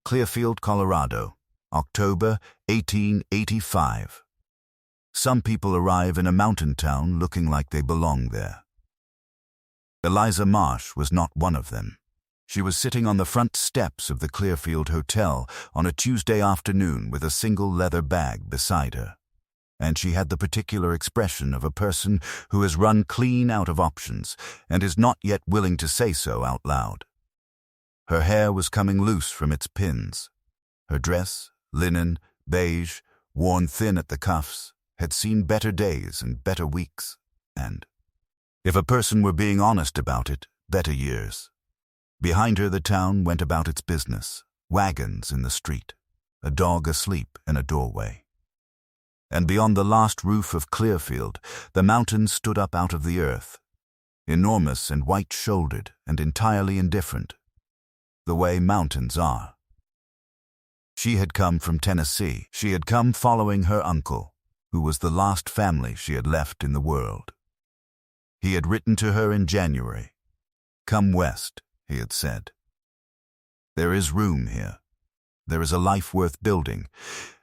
Clearfield, Colorado, October 1885. Some people arrive in a mountain town looking like they belong there. Eliza Marsh was not one of them. She was sitting on the front steps of the Clearfield Hotel on a Tuesday afternoon with a single leather bag beside her. And she had the particular expression of a person who has run clean out of options and is not yet willing to say so out loud. Her hair was coming loose from its pins. Her dress, linen, beige, worn thin at the cuffs, had seen better days and better weeks, and, if a person were being honest about it, better years. Behind her the town went about its business, wagons in the street, a dog asleep in a doorway. And beyond the last roof of Clearfield, the mountains stood up out of the earth, enormous and white-shouldered and entirely indifferent, the way mountains are. She had come from Tennessee. She had come following her uncle, who was the last family she had left in the world. He had written to her in January. "Come west," he had said. "There is room here. There is a life worth building,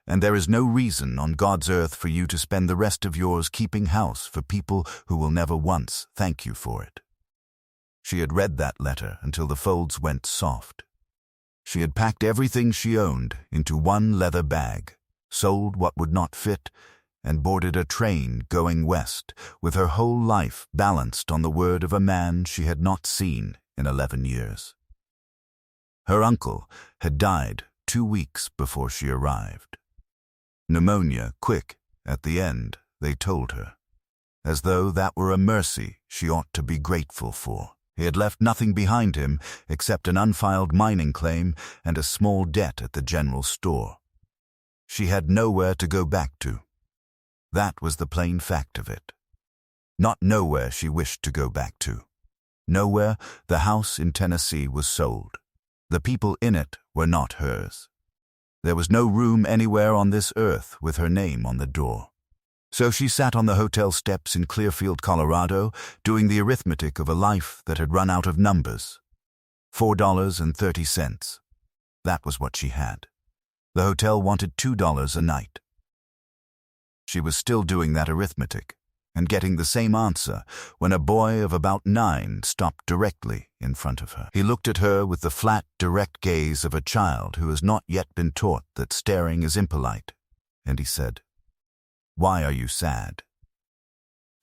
and there is no reason on God's earth for you to spend the rest of yours keeping house for people who will never once thank you for it." She had read that letter until the folds went soft. She had packed everything she owned into one leather bag, sold what would not fit, and boarded a train going west, with her whole life balanced on the word of a man she had not seen in 11 years. Her uncle had died 2 weeks before she arrived. Pneumonia, quick, at the end, they told her, as though that were a mercy she ought to be grateful for. He had left nothing behind him except an unfiled mining claim and a small debt at the general store. She had nowhere to go back to. That was the plain fact of it. Not nowhere she wished to go back to. Nowhere. The house in Tennessee was sold. The people in it were not hers. There was no room anywhere on this earth with her name on the door. So she sat on the hotel steps in Clearfield, Colorado, doing the arithmetic of a life that had run out of numbers. $4.30. That was what she had. The hotel wanted $2 a night. She was still doing that arithmetic and getting the same answer when a boy of about 9 stopped directly in front of her. He looked at her with the flat, direct gaze of a child who has not yet been taught that staring is impolite, and he said, "Why are you sad?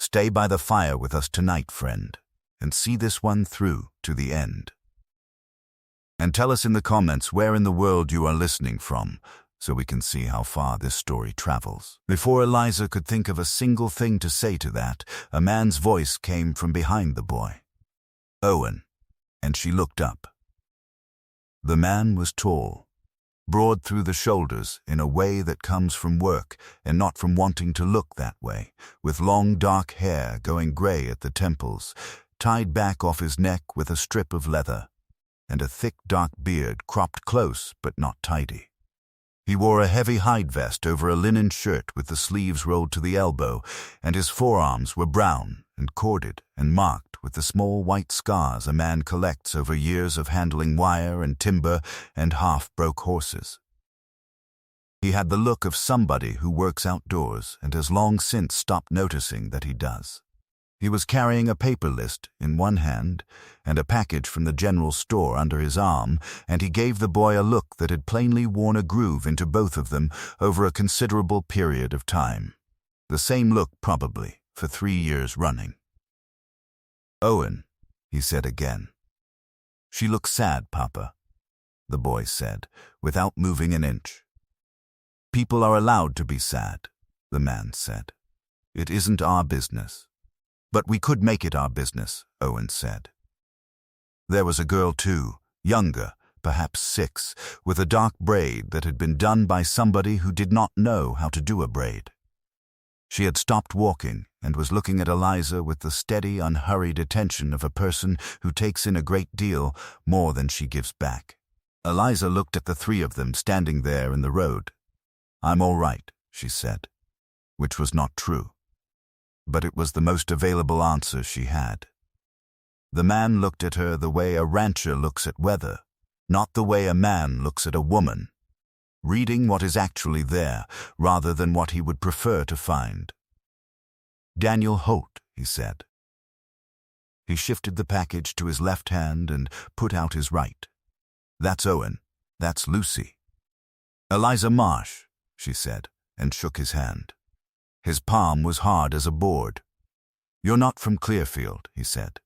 Stay by the fire with us tonight, friend, and see this one through to the end. And tell us in the comments where in the world you are listening from, so we can see how far this story travels." Before Eliza could think of a single thing to say to that, a man's voice came from behind the boy. "Owen," and she looked up. The man was tall, broad through the shoulders in a way that comes from work and not from wanting to look that way, with long dark hair going gray at the temples, tied back off his neck with a strip of leather, and a thick dark beard cropped close but not tidy. He wore a heavy hide vest over a linen shirt with the sleeves rolled to the elbow, and his forearms were brown and corded and marked with the small white scars a man collects over years of handling wire and timber and half-broke horses. He had the look of somebody who works outdoors and has long since stopped noticing that he does. He was carrying a paper list in one hand and a package from the general store under his arm, and he gave the boy a look that had plainly worn a groove into both of them over a considerable period of time. The same look, probably, for 3 years running. "Owen," he said again. "She looks sad, Papa," the boy said, without moving an inch. "People are allowed to be sad," the man said. "It isn't our business." "But we could make it our business," Owen said. There was a girl too, younger, perhaps 6, with a dark braid that had been done by somebody who did not know how to do a braid. She had stopped walking and was looking at Eliza with the steady, unhurried attention of a person who takes in a great deal more than she gives back. Eliza looked at the 3 of them standing there in the road. "I'm all right," she said, which was not true. But it was the most available answer she had. The man looked at her the way a rancher looks at weather, not the way a man looks at a woman, reading what is actually there rather than what he would prefer to find. "Daniel Holt," he said. He shifted the package to his left hand and put out his right. "That's Owen. That's Lucy." "Eliza Marsh," she said, and shook his hand. His palm was hard as a board. "You're not from Clearfield," he said.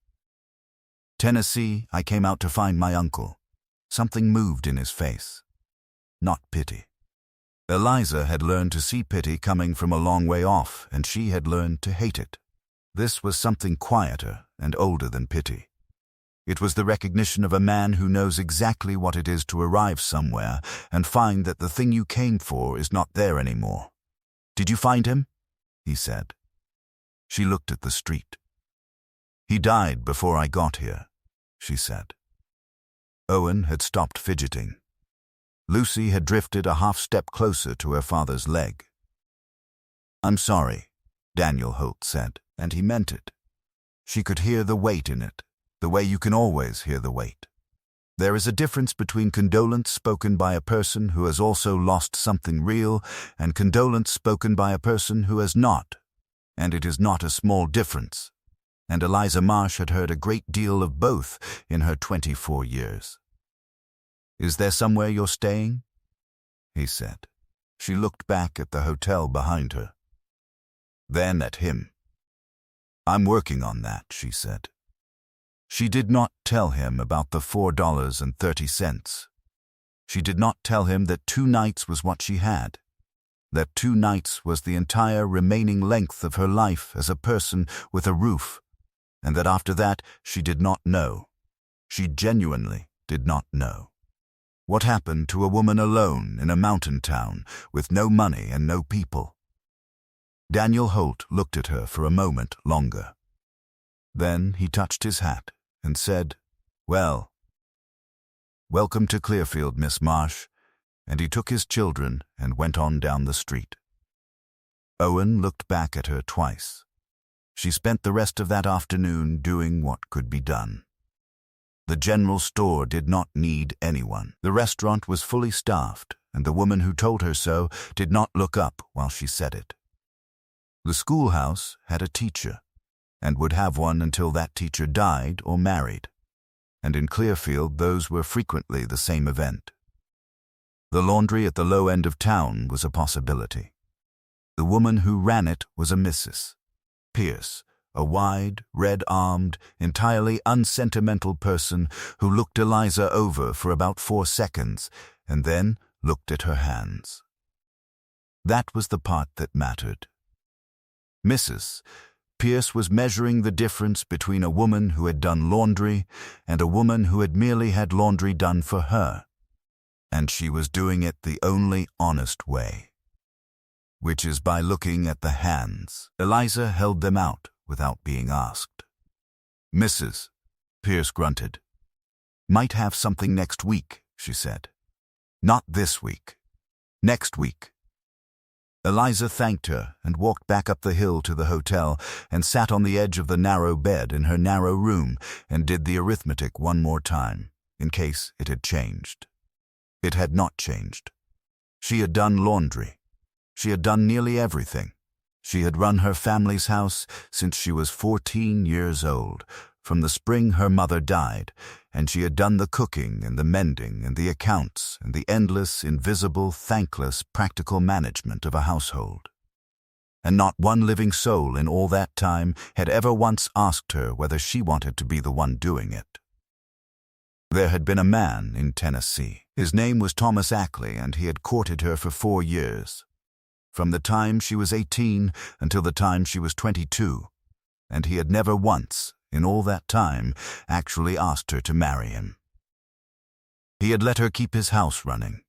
"Tennessee, I came out to find my uncle." Something moved in his face. Not pity. Eliza had learned to see pity coming from a long way off, and she had learned to hate it. This was something quieter and older than pity. It was the recognition of a man who knows exactly what it is to arrive somewhere and find that the thing you came for is not there anymore. "Did you find him?" he said. She looked at the street. "He died before I got here," she said. Owen had stopped fidgeting. Lucy had drifted a half-step closer to her father's leg. "I'm sorry," Daniel Holt said, and he meant it. She could hear the weight in it, the way you can always hear the weight. There is a difference between condolence spoken by a person who has also lost something real and condolence spoken by a person who has not, and it is not a small difference. And Eliza Marsh had heard a great deal of both in her 24 years. "Is there somewhere you're staying?" he said. She looked back at the hotel behind her. Then at him. "I'm working on that," she said. She did not tell him about the $4.30. She did not tell him that 2 nights was what she had, that 2 nights was the entire remaining length of her life as a person with a roof, and that after that she did not know. She genuinely did not know. What happened to a woman alone in a mountain town with no money and no people? Daniel Holt looked at her for a moment longer. Then he touched his hat and said, "Well, welcome to Clearfield, Miss Marsh," and he took his children and went on down the street. Owen looked back at her twice. She spent the rest of that afternoon doing what could be done. The general store did not need anyone. The restaurant was fully staffed, and the woman who told her so did not look up while she said it. The schoolhouse had a teacher, and would have one until that teacher died or married, and in Clearfield those were frequently the same event. The laundry at the low end of town was a possibility. The woman who ran it was a Mrs. Pierce, a wide, red-armed, entirely unsentimental person who looked Eliza over for about 4 seconds and then looked at her hands. That was the part that mattered. Mrs. Pierce was measuring the difference between a woman who had done laundry and a woman who had merely had laundry done for her, and she was doing it the only honest way, which is by looking at the hands. Eliza held them out without being asked. "Mrs. Pierce grunted. "Might have something next week," she said. "Not this week. Next week." Eliza thanked her and walked back up the hill to the hotel and sat on the edge of the narrow bed in her narrow room and did the arithmetic one more time, in case it had changed. It had not changed. She had done laundry. She had done nearly everything. She had run her family's house since she was 14 years old, from the spring her mother died, and she had done the cooking and the mending and the accounts and the endless, invisible, thankless, practical management of a household. And not one living soul in all that time had ever once asked her whether she wanted to be the one doing it. There had been a man in Tennessee. His name was Thomas Ackley, and he had courted her for 4 years. From the time she was 18 until the time she was 22, and he had never once, in all that time, actually asked her to marry him. He had let her keep his house running.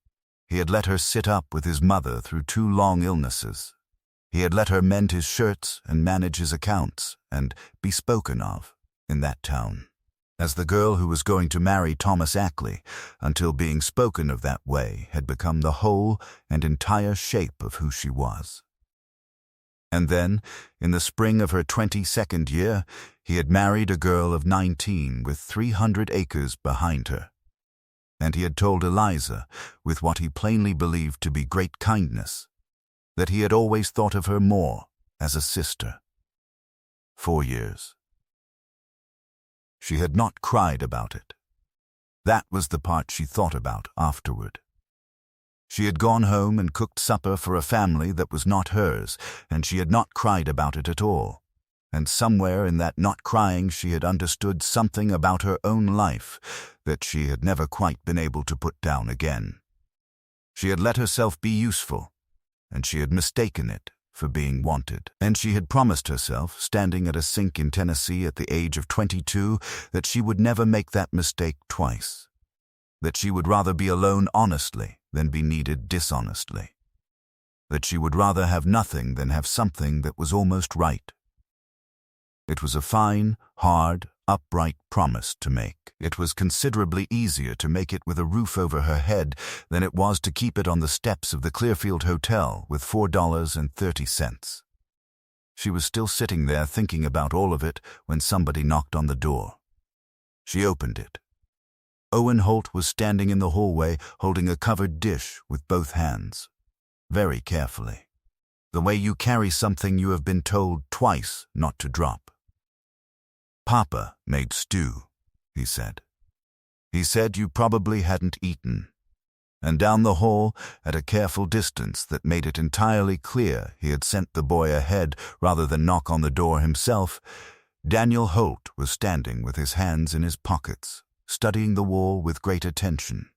He had let her sit up with his mother through 2 long illnesses. He had let her mend his shirts and manage his accounts and be spoken of in that town as the girl who was going to marry Thomas Ackley, until being spoken of that way had become the whole and entire shape of who she was. And then, in the spring of her 22nd year, he had married a girl of 19 with 300 acres behind her. And he had told Eliza, with what he plainly believed to be great kindness, that he had always thought of her more as a sister. 4 years. She had not cried about it. That was the part she thought about afterward. She had gone home and cooked supper for a family that was not hers, and she had not cried about it at all. And somewhere in that not crying she had understood something about her own life that she had never quite been able to put down again. She had let herself be useful, and she had mistaken it for being wanted. And she had promised herself, standing at a sink in Tennessee at the age of 22, that she would never make that mistake twice. That she would rather be alone honestly than be needed dishonestly. That she would rather have nothing than have something that was almost right. It was a fine, hard, upright promise to make. It was considerably easier to make it with a roof over her head than it was to keep it on the steps of the Clearfield Hotel with $4.30. She was still sitting there thinking about all of it when somebody knocked on the door. She opened it. Owen Holt was standing in the hallway holding a covered dish with both hands, very carefully, the way you carry something you have been told twice not to drop. "Papa made stew," he said. "He said you probably hadn't eaten." And down the hall, at a careful distance that made it entirely clear he had sent the boy ahead rather than knock on the door himself, Daniel Holt was standing with his hands in his pockets, studying the wall with great attention.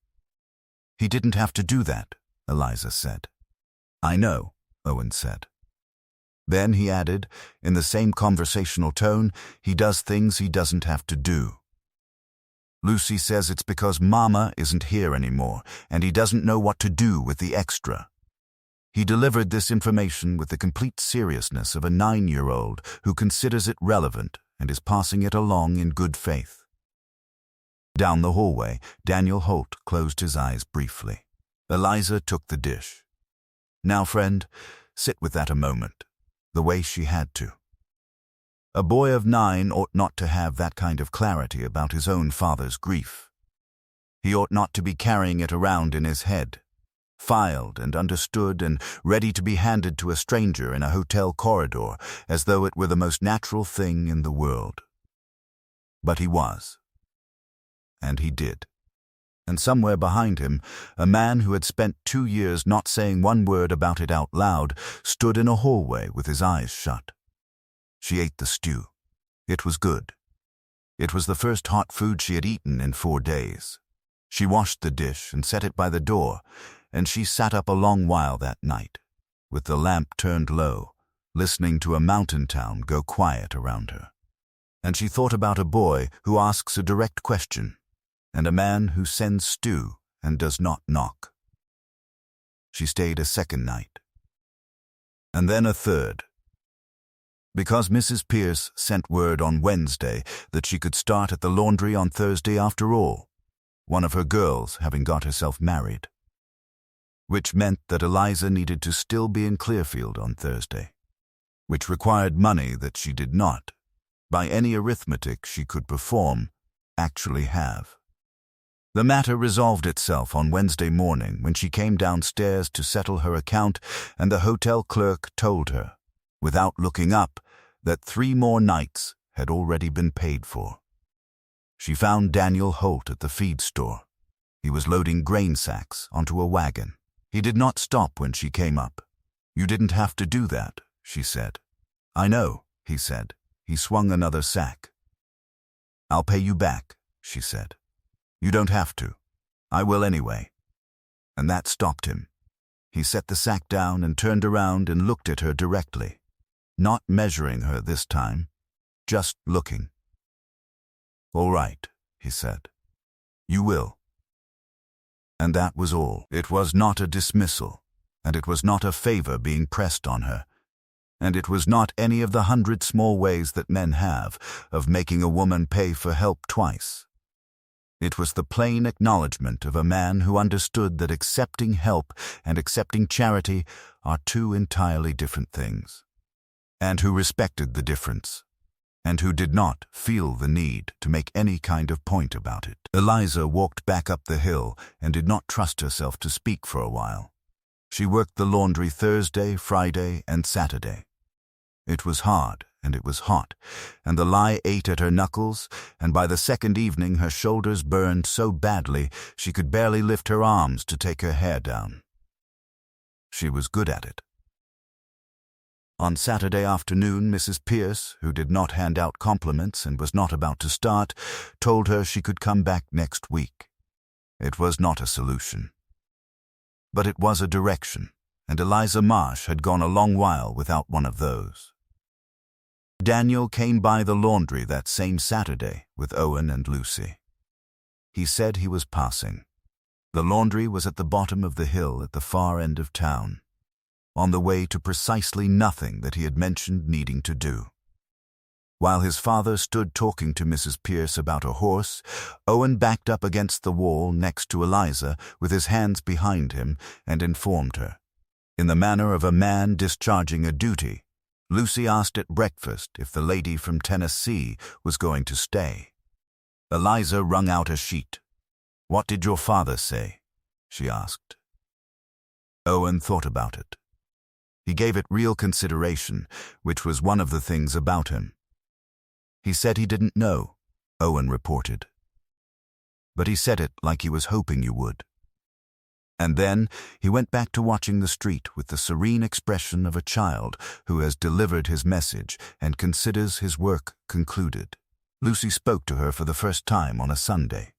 "He didn't have to do that," Eliza said. "I know," Owen said. Then he added, in the same conversational tone, "He does things he doesn't have to do. Lucy says it's because Mama isn't here anymore, and he doesn't know what to do with the extra." He delivered this information with the complete seriousness of a 9-year-old who considers it relevant and is passing it along in good faith. Down the hallway, Daniel Holt closed his eyes briefly. Eliza took the dish. "Now, friend, sit with that a moment," the way she had to. A boy of 9 ought not to have that kind of clarity about his own father's grief. He ought not to be carrying it around in his head, filed and understood and ready to be handed to a stranger in a hotel corridor as though it were the most natural thing in the world. But he was. And he did. And somewhere behind him, a man who had spent 2 years not saying one word about it out loud stood in a hallway with his eyes shut. She ate the stew. It was good. It was the first hot food she had eaten in 4 days. She washed the dish and set it by the door, and she sat up a long while that night, with the lamp turned low, listening to a mountain town go quiet around her. And she thought about a boy who asks a direct question, and a man who sends stew and does not knock. She stayed a second night. And then a third. Because Mrs. Pierce sent word on Wednesday that she could start at the laundry on Thursday after all, one of her girls having got herself married. Which meant that Eliza needed to still be in Clearfield on Thursday, which required money that she did not, by any arithmetic she could perform, actually have. The matter resolved itself on Wednesday morning when she came downstairs to settle her account, and the hotel clerk told her, without looking up, that 3 more nights had already been paid for. She found Daniel Holt at the feed store. He was loading grain sacks onto a wagon. He did not stop when she came up. "You didn't have to do that," she said. "I know," he said. He swung another sack. "I'll pay you back," she said. "You don't have to. I will anyway." And that stopped him. He set the sack down and turned around and looked at her directly, not measuring her this time, just looking. "All right," he said. "You will." And that was all. It was not a dismissal, and it was not a favor being pressed on her, and it was not any of the 100 small ways that men have of making a woman pay for help twice. It was the plain acknowledgement of a man who understood that accepting help and accepting charity are 2 entirely different things, and who respected the difference. and who did not feel the need to make any kind of point about it. Eliza walked back up the hill and did not trust herself to speak for a while. She worked the laundry Thursday, Friday, and Saturday. It was hard, and it was hot, and the lye ate at her knuckles, and by the second evening her shoulders burned so badly she could barely lift her arms to take her hair down. She was good at it. On Saturday afternoon, Mrs. Pierce, who did not hand out compliments and was not about to start, told her she could come back next week. It was not a solution. But it was a direction, and Eliza Marsh had gone a long while without one of those. Daniel came by the laundry that same Saturday with Owen and Lucy. He said he was passing. The laundry was at the bottom of the hill at the far end of town, on the way to precisely nothing that he had mentioned needing to do. While his father stood talking to Mrs. Pierce about a horse, Owen backed up against the wall next to Eliza with his hands behind him and informed her. In the manner of a man discharging a duty, Lucy asked at breakfast if the lady from Tennessee was going to stay. Eliza wrung out a sheet. "What did your father say?" she asked. Owen thought about it. He gave it real consideration, which was one of the things about him. He said he didn't know, Owen reported. But he said it like he was hoping you would. And then he went back to watching the street with the serene expression of a child who has delivered his message and considers his work concluded. Lucy spoke to her for the first time on a Sunday.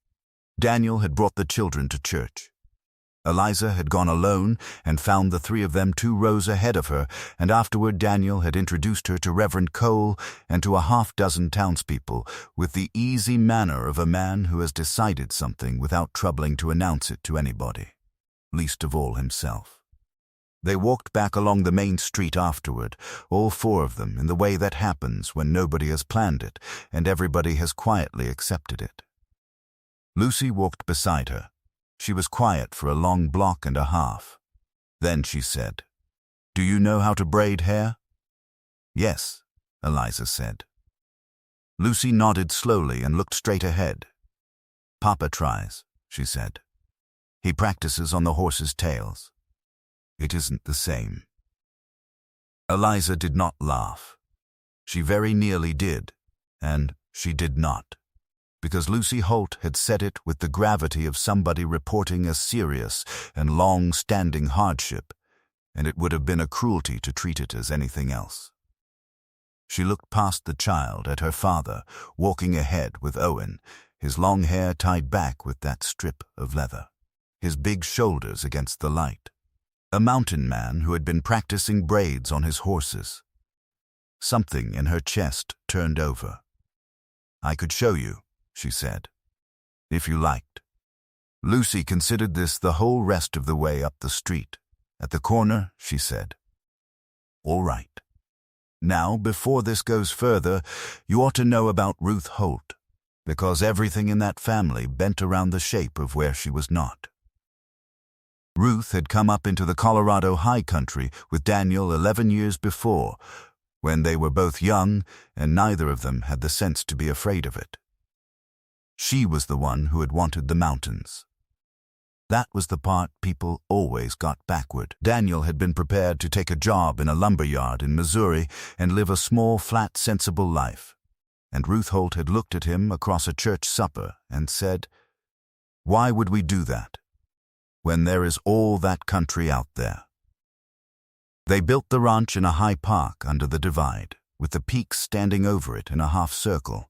Daniel had brought the children to church. Eliza had gone alone and found the three of them 2 rows ahead of her, and afterward Daniel had introduced her to Reverend Cole and to a half-dozen townspeople with the easy manner of a man who has decided something without troubling to announce it to anybody, least of all himself. They walked back along the main street afterward, all 4 of them, in the way that happens when nobody has planned it and everybody has quietly accepted it. Lucy walked beside her. She was quiet for a long block and a half. Then she said, "Do you know how to braid hair?" "Yes," Eliza said. Lucy nodded slowly and looked straight ahead. "Papa tries," she said. "He practices on the horses' tails. It isn't the same." Eliza did not laugh. She very nearly did, and she did not, because Lucy Holt had said it with the gravity of somebody reporting a serious and long-standing hardship, and it would have been a cruelty to treat it as anything else. She looked past the child at her father, walking ahead with Owen, his long hair tied back with that strip of leather, his big shoulders against the light. A mountain man who had been practicing braids on his horses. Something in her chest turned over. "I could show you," she said, "if you liked." Lucy considered this the whole rest of the way up the street. At the corner, she said, "All right. Now, before this goes further, you ought to know about Ruth Holt, because everything in that family bent around the shape of where she was not. Ruth had come up into the Colorado high country with Daniel 11 years before, when they were both young and neither of them had the sense to be afraid of it. She was the one who had wanted the mountains. That was the part people always got backward. Daniel had been prepared to take a job in a lumber yard in Missouri and live a small, flat, sensible life. And Ruth Holt had looked at him across a church supper and said, "Why would we do that, when there is all that country out there?" They built the ranch in a high park under the divide, with the peaks standing over it in a half circle.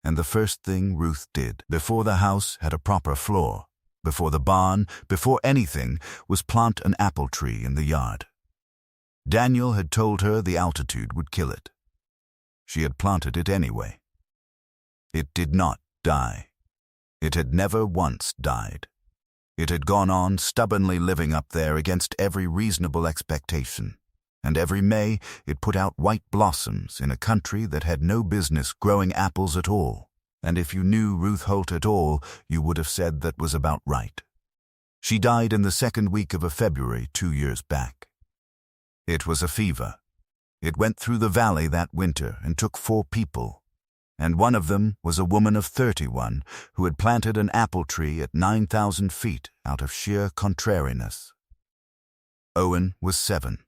And the first thing Ruth did, before the house had a proper floor, before the barn, before anything, was plant an apple tree in the yard. Daniel had told her the altitude would kill it. She had planted it anyway. It did not die. It had never once died. It had gone on stubbornly living up there against every reasonable expectation, and every May it put out white blossoms in a country that had no business growing apples at all. And if you knew Ruth Holt at all, you would have said that was about right. She died in the second week of February 2 years back. It was a fever. It went through the valley that winter and took 4 people, and one of them was a woman of 31 who had planted an apple tree at 9,000 feet out of sheer contrariness. Owen was 7.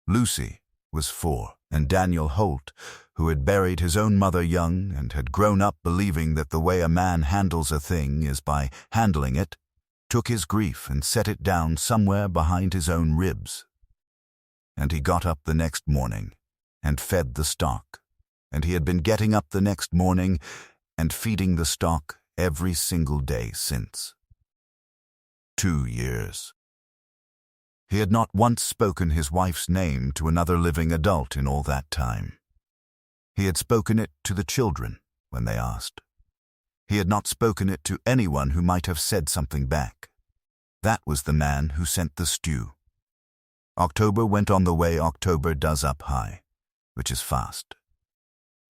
Lucy was 4, and Daniel Holt, who had buried his own mother young and had grown up believing that the way a man handles a thing is by handling it, took his grief and set it down somewhere behind his own ribs. And he got up the next morning and fed the stock, and he had been getting up the next morning and feeding the stock every single day since. 2 years. He had not once spoken his wife's name to another living adult in all that time. He had spoken it to the children when they asked. He had not spoken it to anyone who might have said something back. That was the man who sent the stew. October went on the way October does up high, which is fast.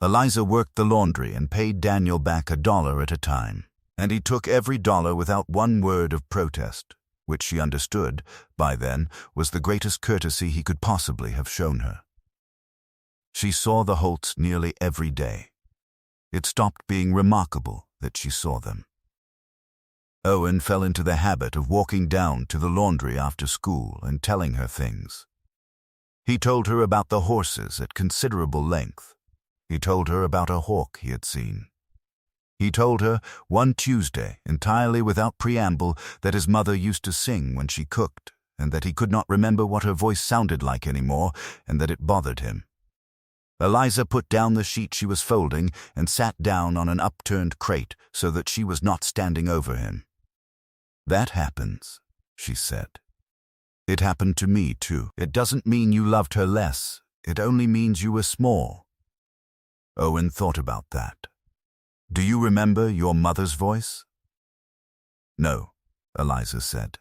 Eliza worked the laundry and paid Daniel back $1 at a time, and he took every dollar without one word of protest, which she understood, by then, was the greatest courtesy he could possibly have shown her. She saw the Holts nearly every day. It stopped being remarkable that she saw them. Owen fell into the habit of walking down to the laundry after school and telling her things. He told her about the horses at considerable length. He told her about a hawk he had seen. He told her one Tuesday, entirely without preamble, that his mother used to sing when she cooked, and that he could not remember what her voice sounded like anymore, and that it bothered him. Eliza put down the sheet she was folding and sat down on an upturned crate so that she was not standing over him. "That happens," she said. "It happened to me, too. It doesn't mean you loved her less. It only means you were small." Owen thought about that. "Do you remember your mother's voice?" "No," Eliza said.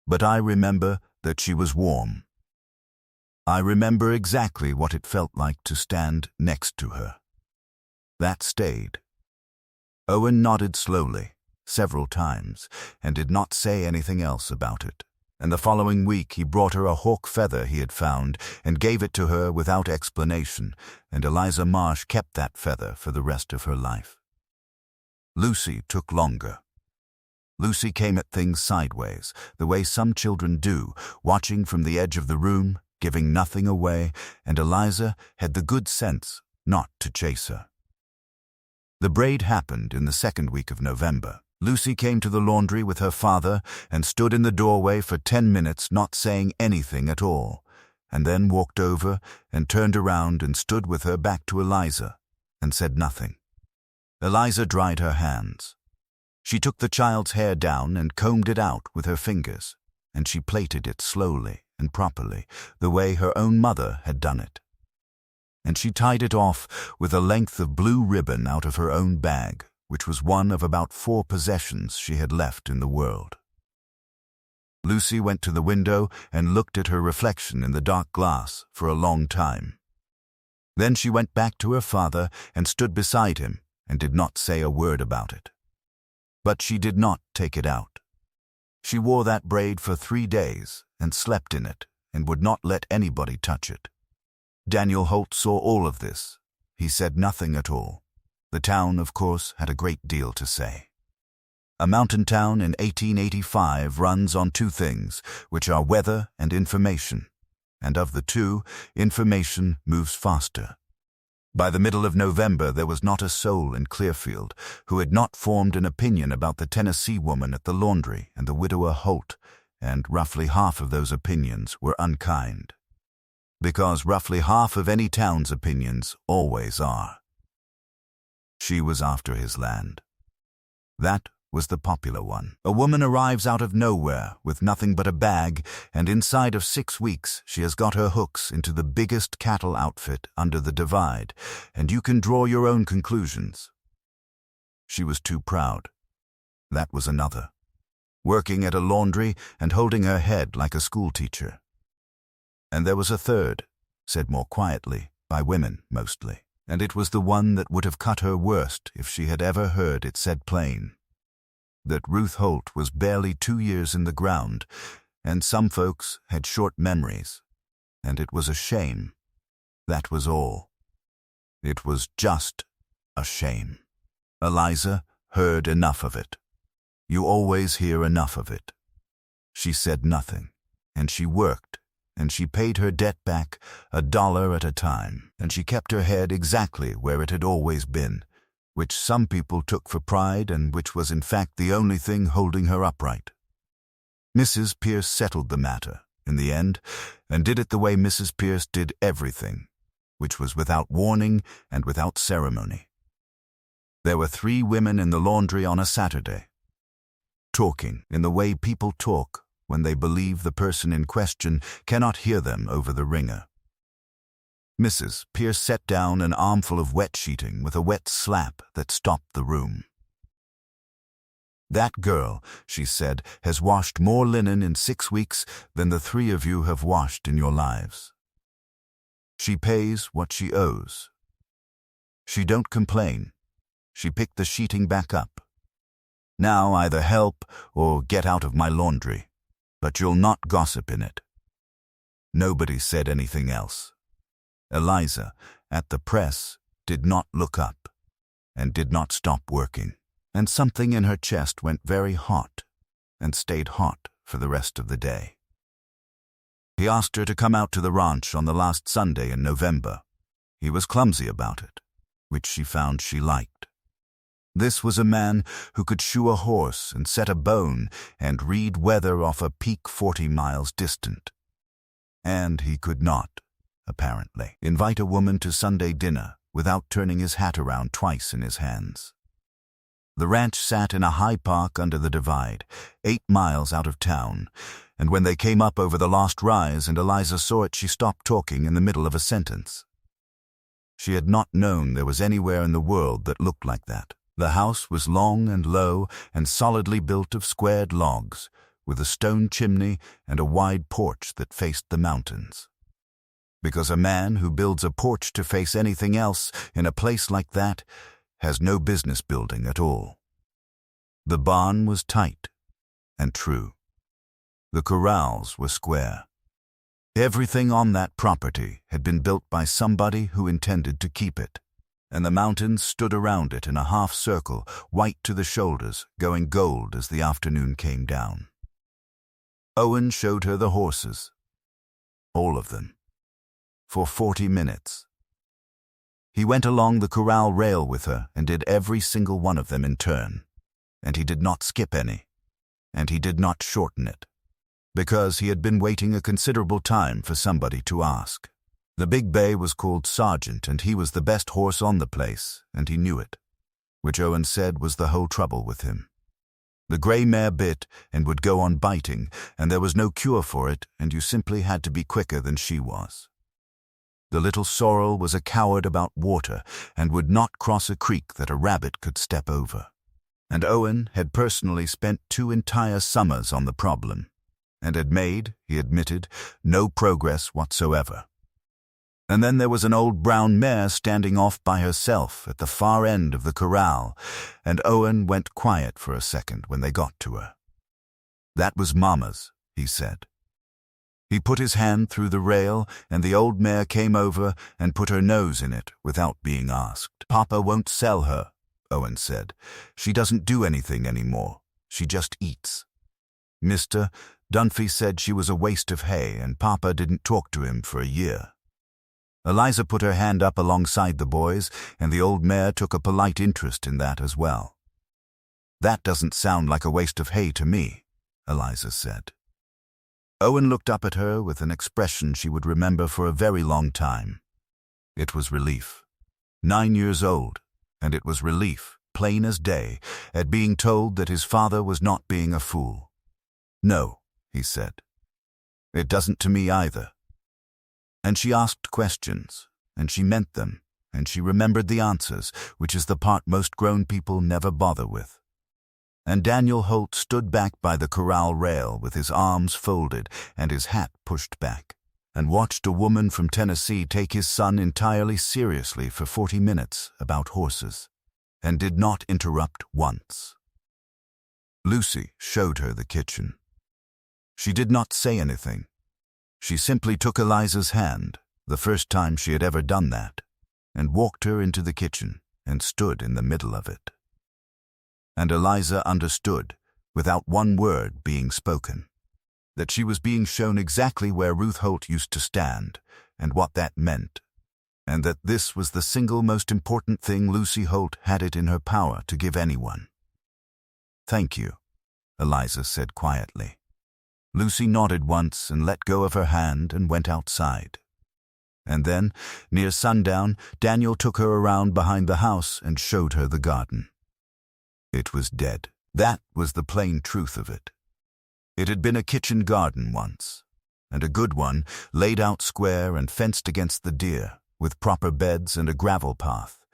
"But I remember that she was warm. I remember exactly what it felt like to stand next to her. That stayed." Owen nodded slowly, several times, and did not say anything else about it. And the following week he brought her a hawk feather he had found and gave it to her without explanation, and Eliza Marsh kept that feather for the rest of her life. Lucy took longer. Lucy came at things sideways, the way some children do, watching from the edge of the room, giving nothing away, and Eliza had the good sense not to chase her. The braid happened in the 2nd week of November. Lucy came to the laundry with her father and stood in the doorway for 10 minutes not saying anything at all, and then walked over and turned around and stood with her back to Eliza and said nothing. Eliza dried her hands. She took the child's hair down and combed it out with her fingers, and she plaited it slowly and properly, the way her own mother had done it. And she tied it off with a length of blue ribbon out of her own bag, which was one of about 4 possessions she had left in the world. Lucy went to the window and looked at her reflection in the dark glass for a long time. Then she went back to her father and stood beside him and did not say a word about it. But she did not take it out. She wore that braid for 3 days and slept in it and would not let anybody touch it. Daniel Holt saw all of this. He said nothing at all. The town, of course, had a great deal to say. A mountain town in 1885 runs on 2 things, which are weather and information, and of the 2, information moves faster. By the middle of November there was not a soul in Clearfield who had not formed an opinion about the Tennessee woman at the laundry and the widower Holt, and roughly half of those opinions were unkind. Because roughly half of any town's opinions always are. She was after his land. That was the popular one. A woman arrives out of nowhere with nothing but a bag, and inside of 6 weeks she has got her hooks into the biggest cattle outfit under the divide, and you can draw your own conclusions. She was too proud. That was another. Working at a laundry and holding her head like a schoolteacher. And there was a third, said more quietly, by women mostly. And it was the one that would have cut her worst if she had ever heard it said plain. That Ruth Holt was barely 2 years in the ground, and some folks had short memories, and it was a shame That was all. It was just a shame. Eliza heard enough of it. You always hear enough of it. She said nothing, and she worked, and she paid her debt back $1 at a time, and she kept her head exactly where it had always been, which some people took for pride and which was in fact the only thing holding her upright. Mrs. Pierce settled the matter, in the end, and did it the way Mrs. Pierce did everything, which was without warning and without ceremony. There were 3 women in the laundry on a Saturday, talking in the way people talk when they believe the person in question cannot hear them over the ringer. Mrs. Pierce set down an armful of wet sheeting with a wet slap that stopped the room. "That girl," she said, "has washed more linen in 6 weeks than the 3 of you have washed in your lives. She pays what she owes. She don't complain. She picked the sheeting back up. Now either help or get out of my laundry, but you'll not gossip in it." Nobody said anything else. Eliza, at the press, did not look up and did not stop working, and something in her chest went very hot and stayed hot for the rest of the day. He asked her to come out to the ranch on the last Sunday in November. He was clumsy about it, which she found she liked. This was a man who could shoe a horse and set a bone and read weather off a peak 40 miles distant. And he could not, apparently, invite a woman to Sunday dinner without turning his hat around twice in his hands. The ranch sat in a high park under the divide, 8 miles out of town, and when they came up over the last rise and Eliza saw it, she stopped talking in the middle of a sentence. She had not known there was anywhere in the world that looked like that. The house was long and low and solidly built of squared logs, with a stone chimney and a wide porch that faced the mountains. Because a man who builds a porch to face anything else in a place like that has no business building at all. The barn was tight and true. The corrals were square. Everything on that property had been built by somebody who intended to keep it, and the mountains stood around it in a half circle, white to the shoulders, going gold as the afternoon came down. Owen showed her the horses, all of them, for 40 minutes. He went along the corral rail with her and did every single one of them in turn, and he did not skip any, and he did not shorten it, because he had been waiting a considerable time for somebody to ask. The big bay was called Sergeant, and he was the best horse on the place, and he knew it, which Owen said was the whole trouble with him. The grey mare bit and would go on biting, and there was no cure for it, and you simply had to be quicker than she was. The little sorrel was a coward about water and would not cross a creek that a rabbit could step over. And Owen had personally spent 2 entire summers on the problem, and had made, he admitted, no progress whatsoever. And then there was an old brown mare standing off by herself at the far end of the corral, and Owen went quiet for a second when they got to her. "That was Mama's," he said. He put his hand through the rail, and the old mare came over and put her nose in it without being asked. "Papa won't sell her," Owen said. "She doesn't do anything anymore. She just eats. Mr. Dunphy said she was a waste of hay, and Papa didn't talk to him for a year." Eliza put her hand up alongside the boys, and the old mare took a polite interest in that as well. "That doesn't sound like a waste of hay to me," Eliza said. Owen looked up at her with an expression she would remember for a very long time. It was relief. 9 years old, and it was relief, plain as day, at being told that his father was not being a fool. "No," he said. "It doesn't to me either." And she asked questions, and she meant them, and she remembered the answers, which is the part most grown people never bother with. And Daniel Holt stood back by the corral rail with his arms folded and his hat pushed back, and watched a woman from Tennessee take his son entirely seriously for 40 minutes about horses, and did not interrupt once. Lucy showed her the kitchen. She did not say anything. She simply took Eliza's hand, the first time she had ever done that, and walked her into the kitchen and stood in the middle of it. And Eliza understood, without one word being spoken, that she was being shown exactly where Ruth Holt used to stand and what that meant, and that this was the single most important thing Lucy Holt had it in her power to give anyone. "Thank you," Eliza said quietly. Lucy nodded once and let go of her hand and went outside. And then, near sundown, Daniel took her around behind the house and showed her the garden. It was dead. That was the plain truth of it. It had been a kitchen garden once, and a good one, laid out square and fenced against the deer, with proper beds and a gravel path,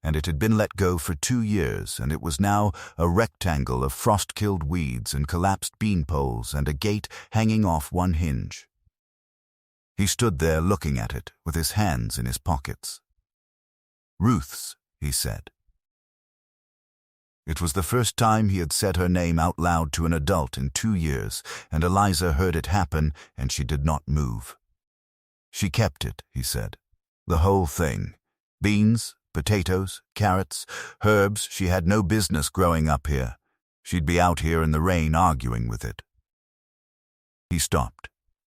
and it had been let go for 2 years, and it was now a rectangle of frost-killed weeds and collapsed bean poles and a gate hanging off one hinge. He stood there looking at it, with his hands in his pockets. "Ruth's," he said. It was the first time he had said her name out loud to an adult in 2 years, and Eliza heard it happen, and she did not move. "She kept it," he said. "The whole thing. Beans, potatoes, carrots, herbs. She had no business growing up here. She'd be out here in the rain arguing with it." He stopped.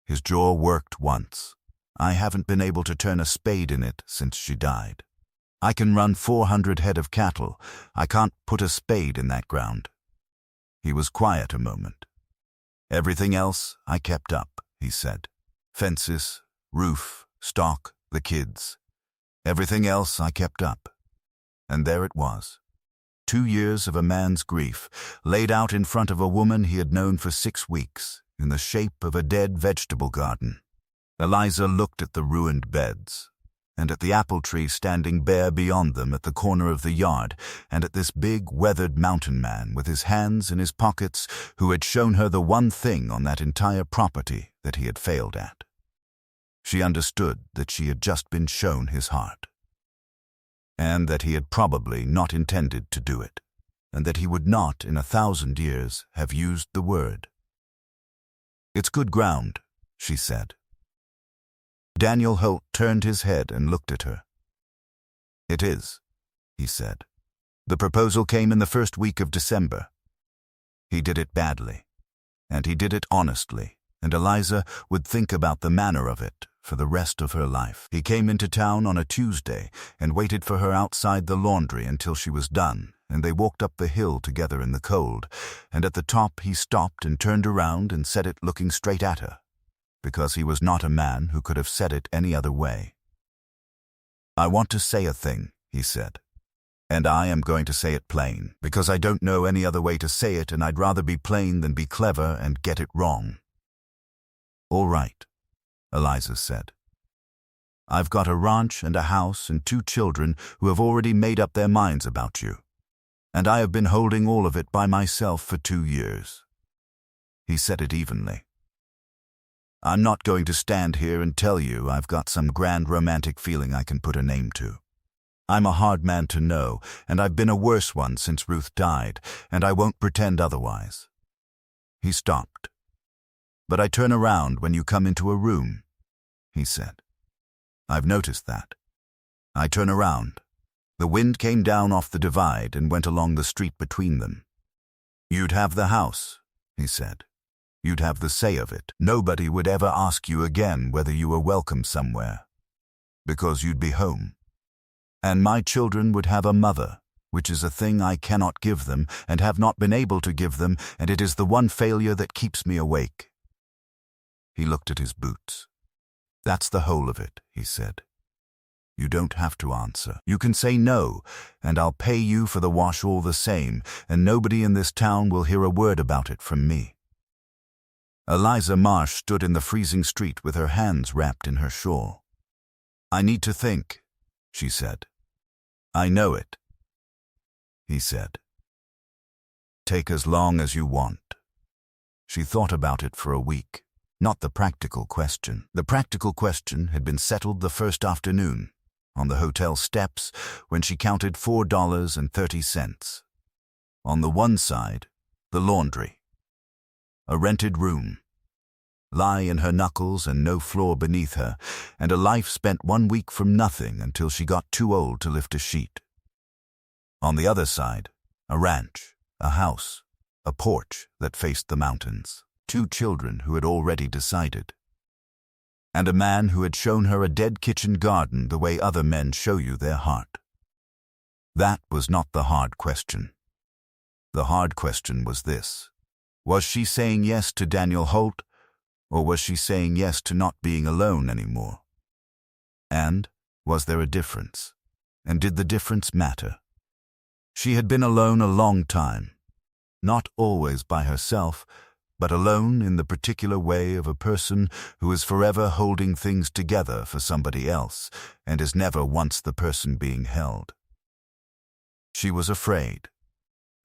His jaw worked once. "I haven't been able to turn a spade in it since she died. I can run 400 head of cattle. I can't put a spade in that ground." He was quiet a moment. "Everything else I kept up," he said. "Fences, roof, stock, the kids. Everything else I kept up." And there it was. 2 years of a man's grief, laid out in front of a woman he had known for 6 weeks, in the shape of a dead vegetable garden. Eliza looked at the ruined beds, and at the apple tree standing bare beyond them at the corner of the yard, and at this big, weathered mountain man with his hands in his pockets who had shown her the one thing on that entire property that he had failed at. She understood that she had just been shown his heart, and that he had probably not intended to do it, and that he would not in 1,000 years have used the word. "It's good ground," she said. Daniel Holt turned his head and looked at her. "It is," he said. "The proposal came in the first week of December. He did it badly, and he did it honestly, and Eliza would think about the manner of it for the rest of her life. He came into town on a Tuesday and waited for her outside the laundry until she was done, and they walked up the hill together in the cold, and at the top he stopped and turned around and said it looking straight at her, because he was not a man who could have said it any other way. "I want to say a thing," he said, "and I am going to say it plain, because I don't know any other way to say it, and I'd rather be plain than be clever and get it wrong." "All right," Eliza said. "I've got a ranch and a house and 2 children who have already made up their minds about you, and I have been holding all of it by myself for 2 years. He said it evenly. "I'm not going to stand here and tell you I've got some grand romantic feeling I can put a name to. I'm a hard man to know, and I've been a worse one since Ruth died, and I won't pretend otherwise." He stopped. "But I turn around when you come into a room," he said. "I've noticed that. I turn around." The wind came down off the divide and went along the street between them. "You'd have the house," he said. "You'd have the say of it. Nobody would ever ask you again whether you were welcome somewhere, because you'd be home. And my children would have a mother, which is a thing I cannot give them and have not been able to give them, and it is the one failure that keeps me awake." He looked at his boots. "That's the whole of it," he said. "You don't have to answer. You can say no, and I'll pay you for the wash all the same, and nobody in this town will hear a word about it from me." Eliza Marsh stood in the freezing street with her hands wrapped in her shawl. "I need to think," she said. "I know it," he said. "Take as long as you want." She thought about it for a week. Not the practical question. The practical question had been settled the first afternoon, on the hotel steps, when she counted $4.30. On the one side, the laundry. A rented room. lie in her knuckles and no floor beneath her, and a life spent 1 week from nothing until she got too old to lift a sheet. On the other side, a ranch, a house, a porch that faced the mountains, 2 children who had already decided, and a man who had shown her a dead kitchen garden the way other men show you their heart. That was not the hard question. The hard question was this: was she saying yes to Daniel Holt, or was she saying yes to not being alone anymore? And was there a difference? And did the difference matter? She had been alone a long time, not always by herself, but alone in the particular way of a person who is forever holding things together for somebody else and is never once the person being held. She was afraid,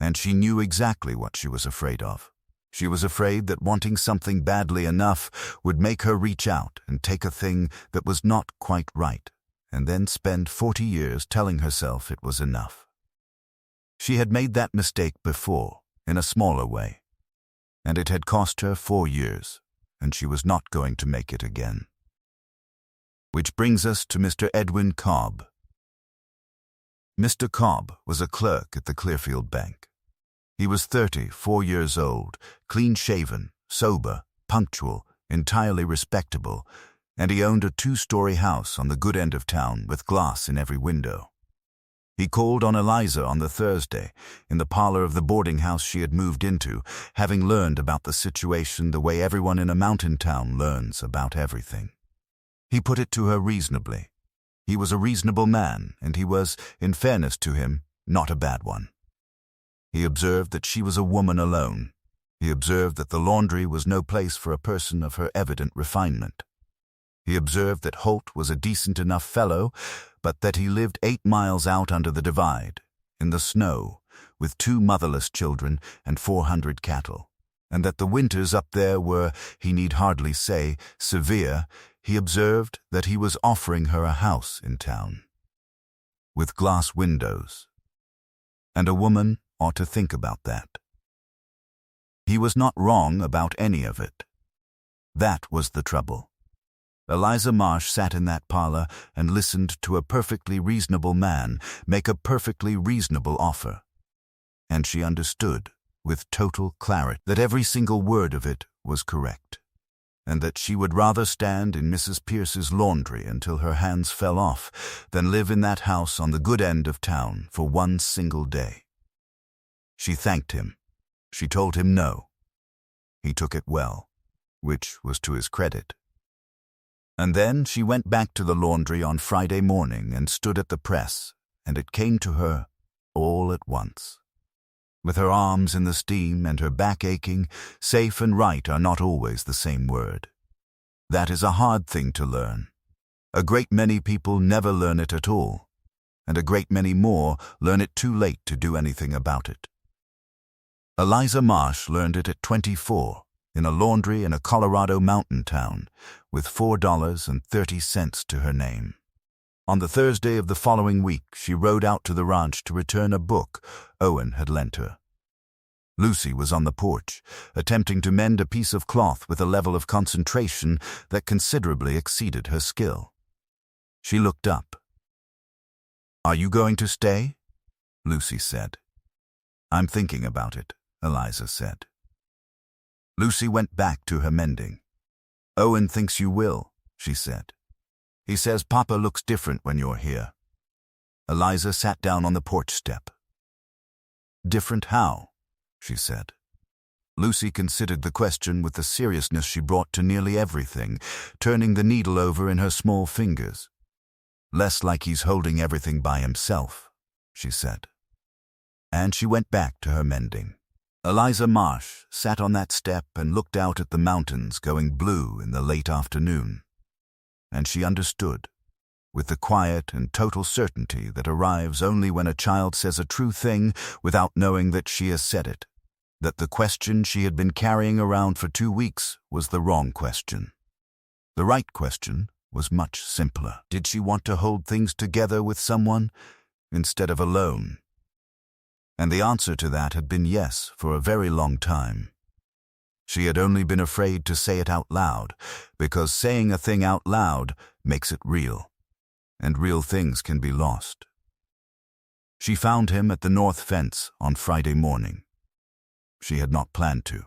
and she knew exactly what she was afraid of. She was afraid that wanting something badly enough would make her reach out and take a thing that was not quite right, and then spend 40 years telling herself it was enough. She had made that mistake before, in a smaller way, and it had cost her 4 years, and she was not going to make it again. Which brings us to Mr. Edwin Cobb. Mr. Cobb was a clerk at the Clearfield Bank. He was 34 years old, clean-shaven, sober, punctual, entirely respectable, and he owned a 2-story house on the good end of town with glass in every window. He called on Eliza on the Thursday, in the parlor of the boarding house she had moved into, having learned about the situation the way everyone in a mountain town learns about everything. He put it to her reasonably. He was a reasonable man, and he was, in fairness to him, not a bad one. He observed that she was a woman alone. He observed that the laundry was no place for a person of her evident refinement. He observed that Holt was a decent enough fellow, but that he lived 8 miles out under the divide, in the snow, with 2 motherless children and 400 cattle, and that the winters up there were, he need hardly say, severe. He observed that he was offering her a house in town, with glass windows, and a woman ought to think about that. He was not wrong about any of it. That was the trouble. Eliza Marsh sat in that parlor and listened to a perfectly reasonable man make a perfectly reasonable offer. And she understood, with total clarity, that every single word of it was correct, and that she would rather stand in Mrs. Pierce's laundry until her hands fell off than live in that house on the good end of town for 1 single day. She thanked him. She told him no. He took it well, which was to his credit. And then she went back to the laundry on Friday morning and stood at the press, and it came to her all at once. With her arms in the steam and her back aching, safe and right are not always the same word. That is a hard thing to learn. A great many people never learn it at all, and a great many more learn it too late to do anything about it. Eliza Marsh learned it at 24, in a laundry in a Colorado mountain town, with $4.30 to her name. On the Thursday of the following week, she rode out to the ranch to return a book Owen had lent her. Lucy was on the porch, attempting to mend a piece of cloth with a level of concentration that considerably exceeded her skill. She looked up. "Are you going to stay?" Lucy said. "I'm thinking about it," Eliza said. Lucy went back to her mending. "Owen thinks you will," she said. "He says Papa looks different when you're here." Eliza sat down on the porch step. "Different how?" she said. Lucy considered the question with the seriousness she brought to nearly everything, turning the needle over in her small fingers. "Less like he's holding everything by himself," she said. And she went back to her mending. Eliza Marsh sat on that step and looked out at the mountains going blue in the late afternoon. And she understood, with the quiet and total certainty that arrives only when a child says a true thing without knowing that she has said it, that the question she had been carrying around for 2 weeks was the wrong question. The right question was much simpler. Did she want to hold things together with someone instead of alone? And the answer to that had been yes for a very long time. She had only been afraid to say it out loud, because saying a thing out loud makes it real, and real things can be lost. She found him at the north fence on Friday morning. She had not planned to.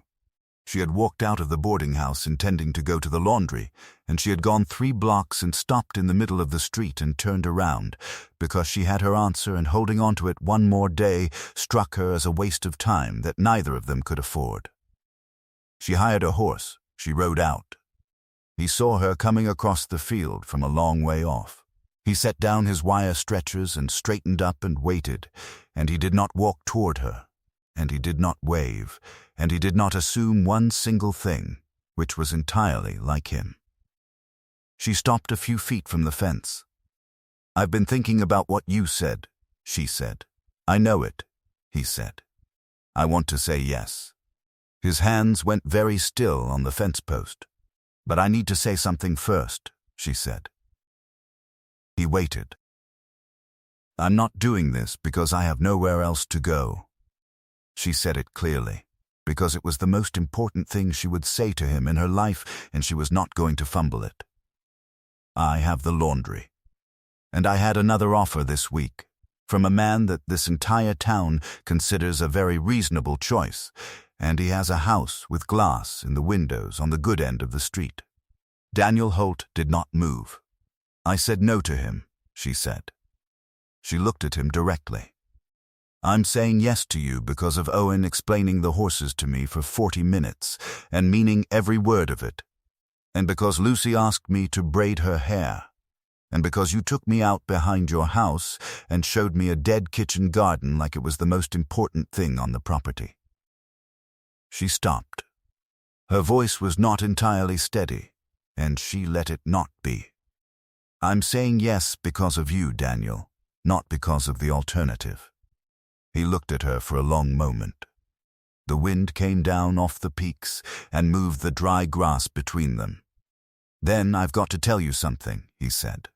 She had walked out of the boarding house intending to go to the laundry, and she had gone 3 blocks and stopped in the middle of the street and turned around, because she had her answer, and holding on to it one more day struck her as a waste of time that neither of them could afford. She hired a horse. She rode out. He saw her coming across the field from a long way off. He set down his wire stretchers and straightened up and waited, and he did not walk toward her, and he did not wave, and he did not assume one single thing, which was entirely like him. She stopped a few feet from the fence. "I've been thinking about what you said," she said. "I know it," he said. "I want to say yes." His hands went very still on the fence post. "But I need to say something first," she said. He waited. "I'm not doing this because I have nowhere else to go." She said it clearly, because it was the most important thing she would say to him in her life, and she was not going to fumble it. "I have the laundry. And I had another offer this week, from a man that this entire town considers a very reasonable choice, and he has a house with glass in the windows on the good end of the street." Daniel Holt did not move. "I said no to him," she said. She looked at him directly. "I'm saying yes to you because of Owen explaining the horses to me for 40 minutes and meaning every word of it, and because Lucy asked me to braid her hair, and because you took me out behind your house and showed me a dead kitchen garden like it was the most important thing on the property." She stopped. Her voice was not entirely steady, and she let it not be. "I'm saying yes because of you, Daniel, not because of the alternative." He looked at her for a long moment. The wind came down off the peaks and moved the dry grass between them. "Then I've got to tell you something," he said.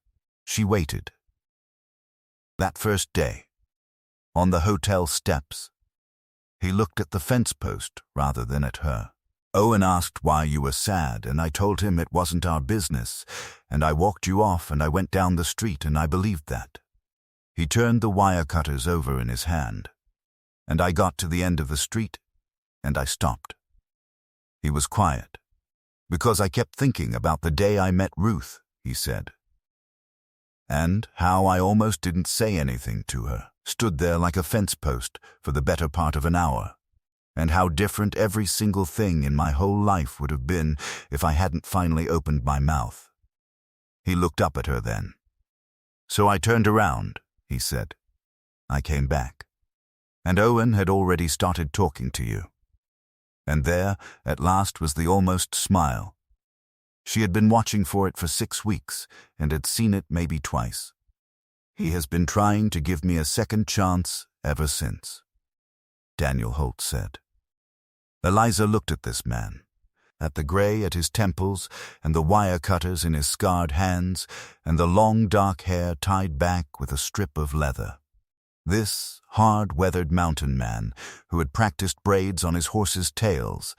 She waited. That first day, on the hotel steps, he looked at the fence post rather than at her. "Owen asked why you were sad, and I told him it wasn't our business, and I walked you off and I went down the street, and I believed that." He turned the wire cutters over in his hand, and I got to the end of the street, and I stopped. He was quiet. "Because I kept thinking about the day I met Ruth," he said, "and how I almost didn't say anything to her, stood there like a fence post for the better part of an hour, and how different every single thing in my whole life would have been if I hadn't finally opened my mouth." He looked up at her then. "So I turned around," he said. "I came back. And Owen had already started talking to you." And there, at last, was the almost smile. She had been watching for it for 6 weeks and had seen it maybe twice. "He has been trying to give me a second chance ever since," Daniel Holt said. Eliza looked at this man, at the gray at his temples and the wire cutters in his scarred hands and the long dark hair tied back with a strip of leather. This hard-weathered mountain man who had practiced braids on his horses' tails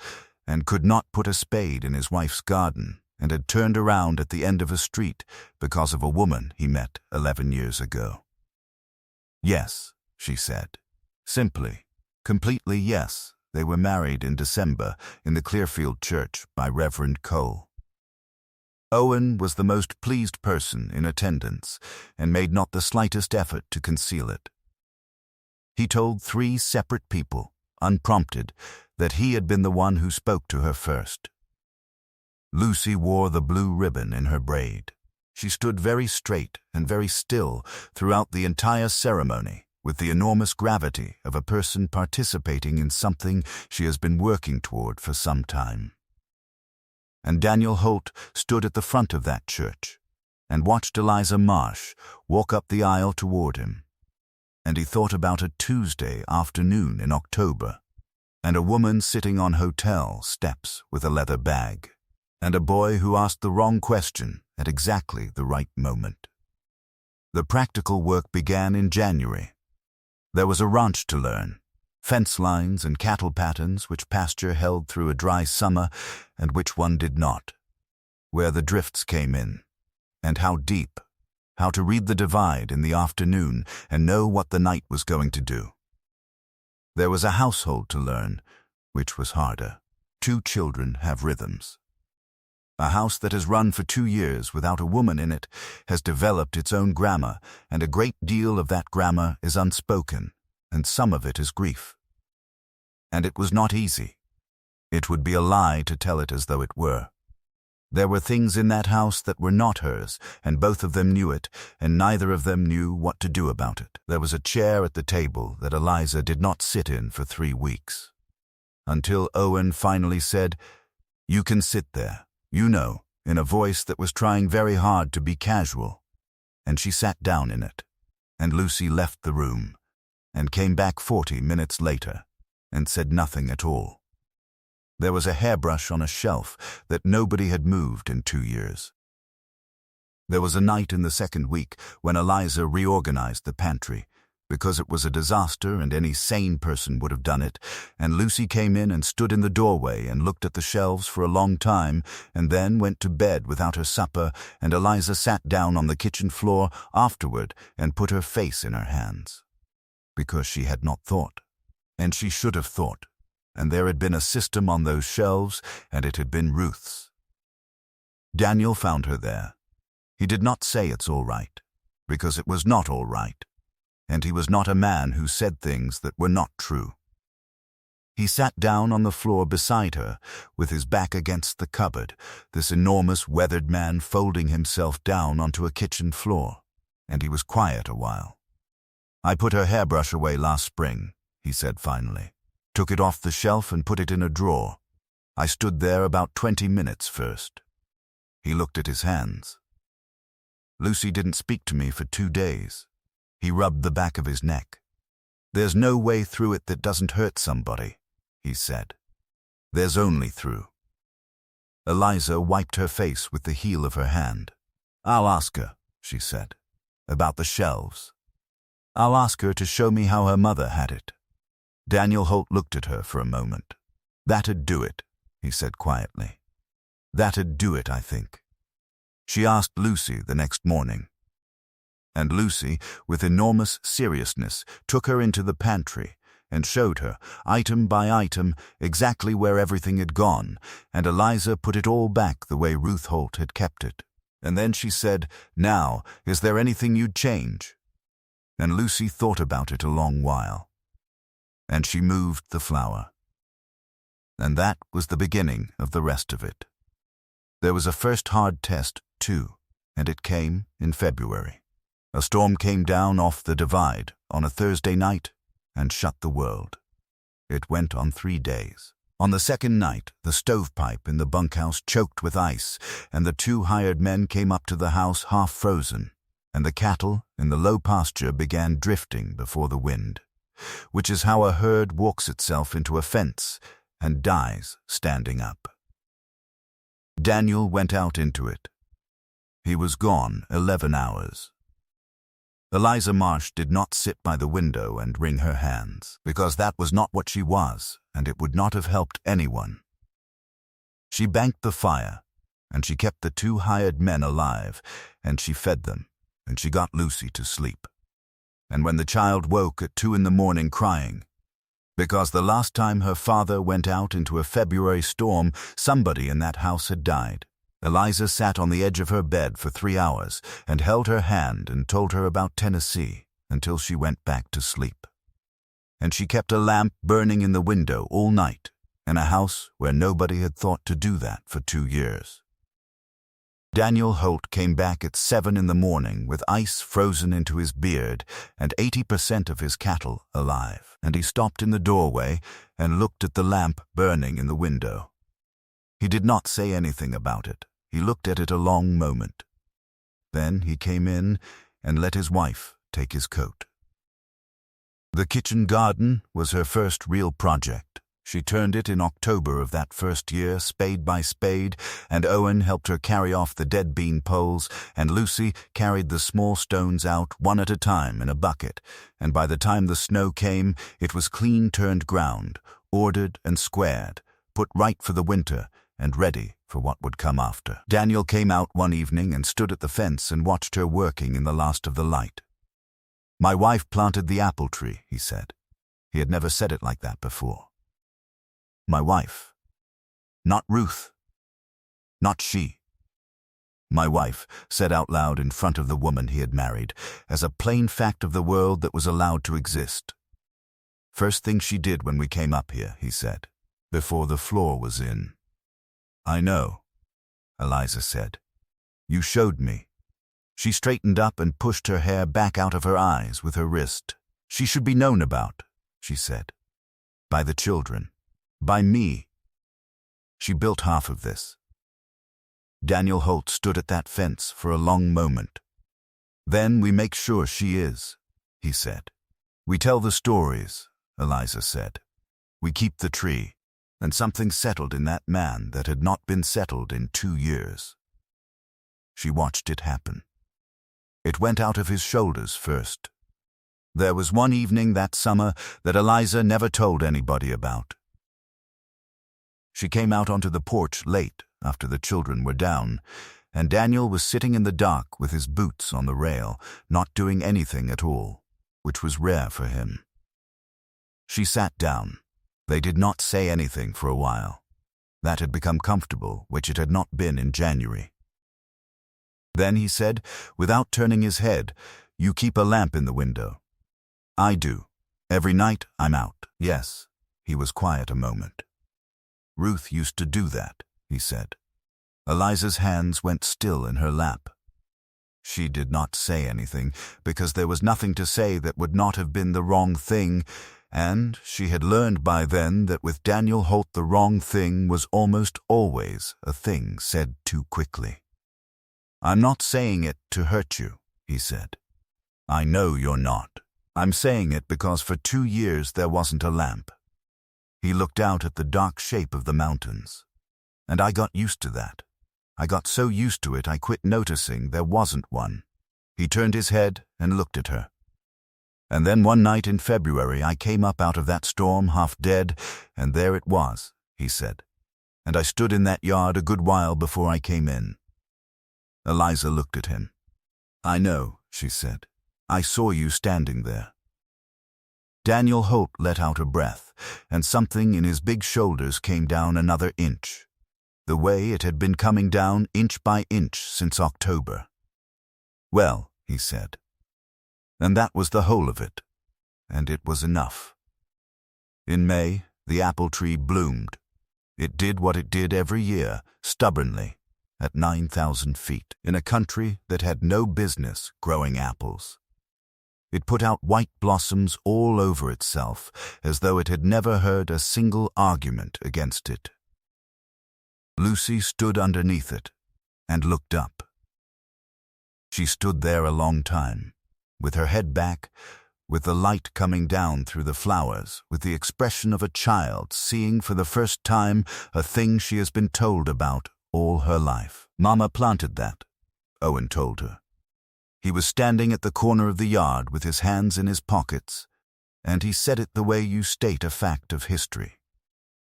and could not put a spade in his wife's garden and had turned around at the end of a street because of a woman he met 11 years ago. "Yes," she said. Simply, completely yes. They were married in December in the Clearfield Church by Reverend Cole. Owen was the most pleased person in attendance and made not the slightest effort to conceal it. He told 3 separate people, unprompted, that he had been the one who spoke to her first. Lucy wore the blue ribbon in her braid. She stood very straight and very still throughout the entire ceremony, with the enormous gravity of a person participating in something she has been working toward for some time. And Daniel Holt stood at the front of that church and watched Eliza Marsh walk up the aisle toward him. And he thought about a Tuesday afternoon in October, and a woman sitting on hotel steps with a leather bag, and a boy who asked the wrong question at exactly the right moment. The practical work began in January. There was a ranch to learn, fence lines and cattle patterns which pasture held through a dry summer and which one did not, where the drifts came in, and how deep, how to read the divide in the afternoon and know what the night was going to do. There was a household to learn, which was harder. 2 children have rhythms. A house that has run for 2 years without a woman in it has developed its own grammar, and a great deal of that grammar is unspoken, and some of it is grief. And it was not easy. It would be a lie to tell it as though it were. There were things in that house that were not hers, and both of them knew it, and neither of them knew what to do about it. There was a chair at the table that Eliza did not sit in for 3 weeks, until Owen finally said, "You can sit there, you know," in a voice that was trying very hard to be casual, and she sat down in it, and Lucy left the room, and came back 40 minutes later, and said nothing at all. There was a hairbrush on a shelf that nobody had moved in 2 years. There was a night in the second week when Eliza reorganized the pantry, because it was a disaster and any sane person would have done it, and Lucy came in and stood in the doorway and looked at the shelves for a long time, and then went to bed without her supper, and Eliza sat down on the kitchen floor afterward and put her face in her hands, because she had not thought, and she should have thought. And there had been a system on those shelves, and it had been Ruth's. Daniel found her there. He did not say it's all right, because it was not all right, and he was not a man who said things that were not true. He sat down on the floor beside her, with his back against the cupboard, this enormous weathered man folding himself down onto a kitchen floor, and he was quiet a while. "I put her hairbrush away last spring," he said finally. "Took it off the shelf and put it in a drawer. I stood there about 20 minutes first." He looked at his hands. "Lucy didn't speak to me for 2 days. He rubbed the back of his neck. 'There's no way through it that doesn't hurt somebody,' he said. 'There's only through.'" Eliza wiped her face with the heel of her hand. "I'll ask her," she said, "about the shelves. I'll ask her to show me how her mother had it." Daniel Holt looked at her for a moment. "That'd do it," he said quietly. "That'd do it, I think." She asked Lucy the next morning. And Lucy, with enormous seriousness, took her into the pantry and showed her, item by item, exactly where everything had gone, and Eliza put it all back the way Ruth Holt had kept it. And then she said, "Now, is there anything you'd change?" And Lucy thought about it a long while. And she moved the flour. And that was the beginning of the rest of it. There was a first hard test, too, and it came in February. A storm came down off the divide on a Thursday night and shut the world. It went on 3 days. On the second night, the stovepipe in the bunkhouse choked with ice, and the 2 hired men came up to the house half frozen, and the cattle in the low pasture began drifting before the wind, which is how a herd walks itself into a fence and dies standing up. Daniel went out into it. He was gone 11 hours. Eliza Marsh did not sit by the window and wring her hands, because that was not what she was, and it would not have helped anyone. She banked the fire, and she kept the 2 hired men alive, and she fed them, and she got Lucy to sleep. And when the child woke at 2 in the morning crying, because the last time her father went out into a February storm, somebody in that house had died, Eliza sat on the edge of her bed for 3 hours and held her hand and told her about Tennessee until she went back to sleep. And she kept a lamp burning in the window all night in a house where nobody had thought to do that for 2 years. Daniel Holt came back at 7 in the morning with ice frozen into his beard and 80% of his cattle alive, and he stopped in the doorway and looked at the lamp burning in the window. He did not say anything about it. He looked at it a long moment. Then he came in and let his wife take his coat. The kitchen garden was her first real project. She turned it in October of that first year, spade by spade, and Owen helped her carry off the dead bean poles, and Lucy carried the small stones out one at a time in a bucket, and by the time the snow came, it was clean turned ground, ordered and squared, put right for the winter, and ready for what would come after. Daniel came out one evening and stood at the fence and watched her working in the last of the light. "My wife planted the apple tree," he said. He had never said it like that before. My wife. Not Ruth. Not she. My wife, said out loud in front of the woman he had married, as a plain fact of the world that was allowed to exist. "First thing she did when we came up here," he said, "before the floor was in." "I know," Eliza said. "You showed me." She straightened up and pushed her hair back out of her eyes with her wrist. "She should be known about," she said. "By the children. By me." She built half of this. Daniel Holt stood at that fence for a long moment. "Then we make sure she is," he said. "We tell the stories," Eliza said. "We keep the tree." And something settled in that man that had not been settled in 2 years. She watched it happen. It went out of his shoulders first. There was one evening that summer that Eliza never told anybody about. She came out onto the porch late after the children were down, and Daniel was sitting in the dark with his boots on the rail, not doing anything at all, which was rare for him. She sat down. They did not say anything for a while. That had become comfortable, which it had not been in January. Then he said, without turning his head, "You keep a lamp in the window." "I do. Every night I'm out." "Yes." He was quiet a moment. "Ruth used to do that," he said. Eliza's hands went still in her lap. She did not say anything, because there was nothing to say that would not have been the wrong thing, and she had learned by then that with Daniel Holt the wrong thing was almost always a thing said too quickly. "I'm not saying it to hurt you," he said. "I know you're not. I'm saying it because for 2 years there wasn't a lamp." He looked out at the dark shape of the mountains. "And I got used to that. I got so used to it I quit noticing there wasn't one." He turned his head and looked at her. "And then one night in February I came up out of that storm half dead, and there it was," he said. "And I stood in that yard a good while before I came in." Eliza looked at him. "I know," she said. "I saw you standing there." Daniel Holt let out a breath, and something in his big shoulders came down another inch, the way it had been coming down inch by inch since October. "Well," he said. And that was the whole of it, and it was enough. In May, the apple tree bloomed. It did what it did every year, stubbornly, at 9,000 feet, in a country that had no business growing apples. It put out white blossoms all over itself, as though it had never heard a single argument against it. Lucy stood underneath it and looked up. She stood there a long time, with her head back, with the light coming down through the flowers, with the expression of a child seeing for the first time a thing she has been told about all her life. "Mama planted that," Owen told her. He was standing at the corner of the yard with his hands in his pockets, and he said it the way you state a fact of history.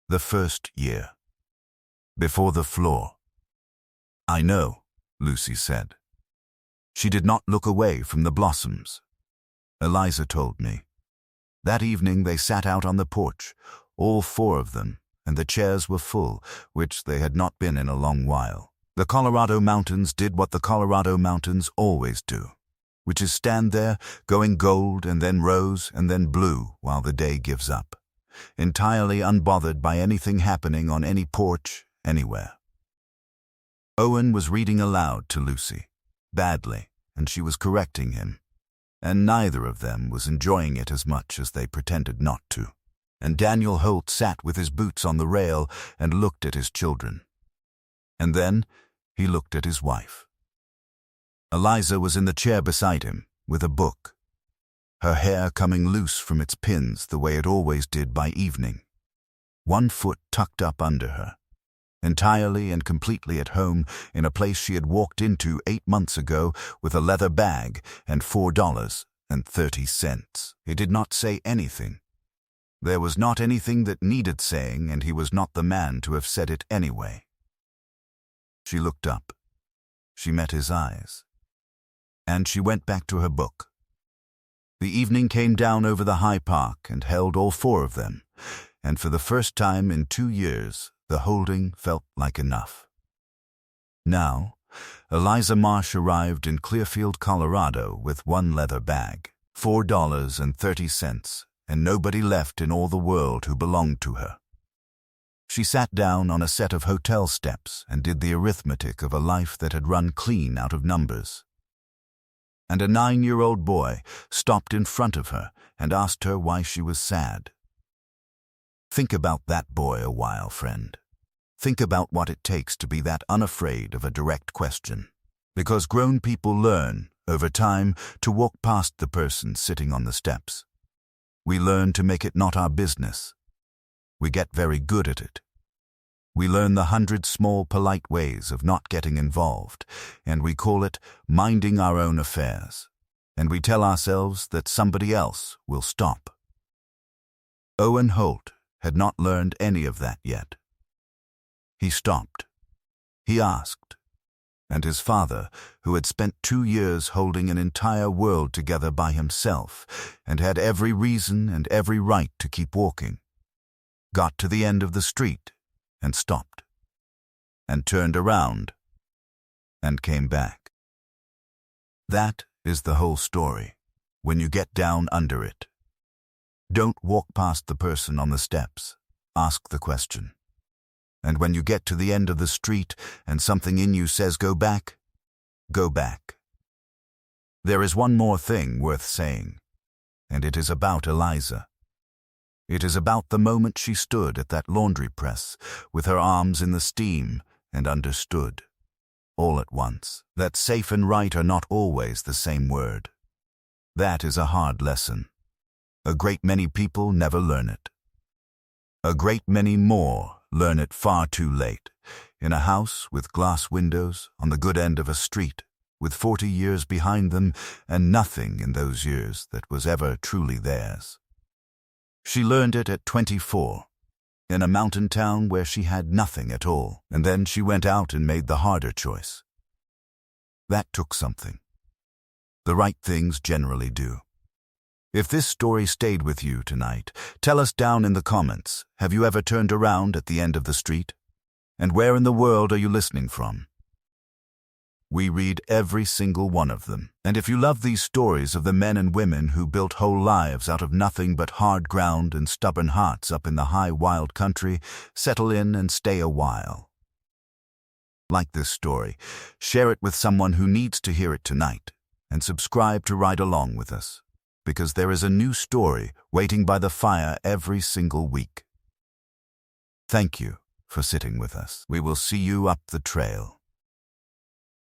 "The first year. Before the floor." "I know," Lucy said. She did not look away from the blossoms. "Eliza told me. That evening they sat out on the porch, all 4 of them, and the chairs were full, which they had not been in a long while. The Colorado mountains did what the Colorado mountains always do, which is stand there, going gold and then rose and then blue while the day gives up, entirely unbothered by anything happening on any porch anywhere. Owen was reading aloud to Lucy, badly, and she was correcting him, and neither of them was enjoying it as much as they pretended not to. And Daniel Holt sat with his boots on the rail and looked at his children. And then he looked at his wife. Eliza was in the chair beside him, with a book, her hair coming loose from its pins the way it always did by evening. one foot tucked up under her, entirely and completely at home in a place she had walked into 8 months ago with a leather bag and $4.30. He did not say anything. There was not anything that needed saying, and he was not the man to have said it anyway. She looked up. She met his eyes. And she went back to her book. The evening came down over the High Park and held all 4 of them, and for the first time in 2 years, the holding felt like enough. Now, Eliza Marsh arrived in Clearfield, Colorado with 1 leather bag, $4.30, and nobody left in all the world who belonged to her. She sat down on a set of hotel steps and did the arithmetic of a life that had run clean out of numbers. And a 9-year-old boy stopped in front of her and asked her why she was sad. Think about that boy a while, friend. Think about what it takes to be that unafraid of a direct question. Because grown people learn, over time, to walk past the person sitting on the steps. We learn to make it not our business. We get very good at it. We learn the 100 small polite ways of not getting involved, and we call it minding our own affairs, and we tell ourselves that somebody else will stop. Owen Holt had not learned any of that yet. He stopped. He asked. And his father, who had spent 2 years holding an entire world together by himself and had every reason and every right to keep walking, got to the end of the street and stopped, and turned around, and came back. That is the whole story, when you get down under it. Don't walk past the person on the steps. Ask the question. And when you get to the end of the street and something in you says go back, go back. There is one more thing worth saying, and it is about Eliza. It is about the moment she stood at that laundry press with her arms in the steam and understood, all at once, that safe and right are not always the same word. That is a hard lesson. A great many people never learn it. A great many more learn it far too late, in a house with glass windows on the good end of a street, with 40 years behind them and nothing in those years that was ever truly theirs. She learned it at 24, in a mountain town where she had nothing at all, and then she went out and made the harder choice. That took something. The right things generally do. If this story stayed with you tonight, tell us down in the comments, have you ever turned around at the end of the street? And where in the world are you listening from? We read every single one of them. And if you love these stories of the men and women who built whole lives out of nothing but hard ground and stubborn hearts up in the high wild country, settle in and stay a while. Like this story, share it with someone who needs to hear it tonight, and subscribe to Ride Along with us, because there is a new story waiting by the fire every single week. Thank you for sitting with us. We will see you up the trail.